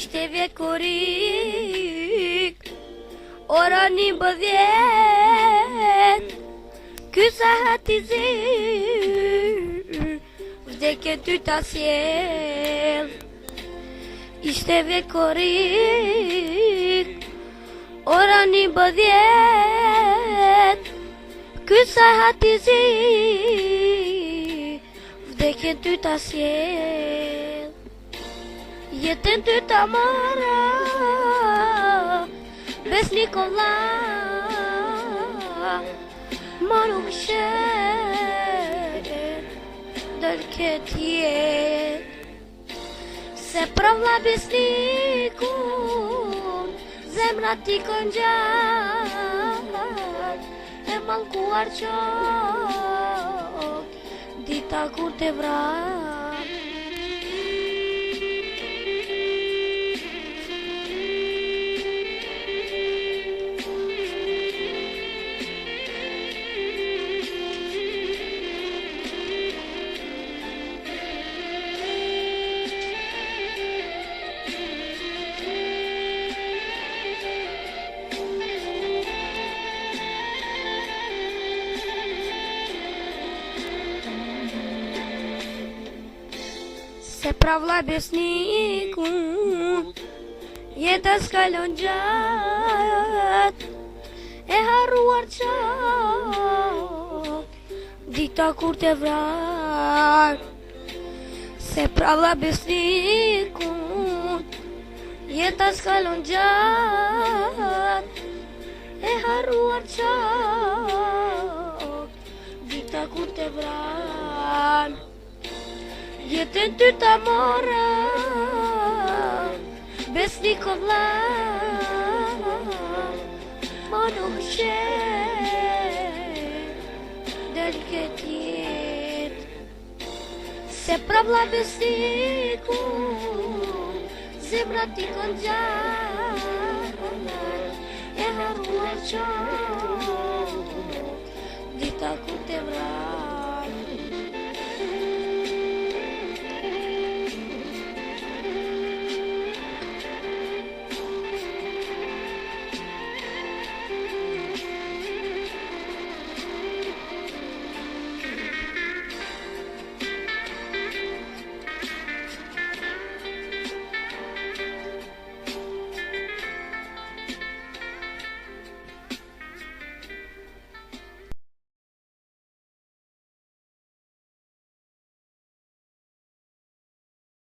Ishte vjekorik, ora 11, ky sahat i zi, vdekje ty ta sjell. Ishte vjekorik, ora 11, ky sahat i zi, vdekje ty ta sjell. Jetën ty ta mora, besnik o vlla, ma nuk shet, dëll këtë jet. Se pra vlla besnikun, zemra ti kon gjat, e mallkuar qok, dita kur te vrat. Se pra vlla besnikun, jeta s'kalon gjat, e harruar qak, dita kur te vrar. Se pra vlla besnikun, jeta s'kalon gjat, e harruar qak, dita kur te vrar. Jetën ty ta mora, besnik o vlla, ma nuk shet, dëll këtë jet. Se pra vlla besnikun, zemra ti kon gjat, e harruar qok, dita kur te vrar.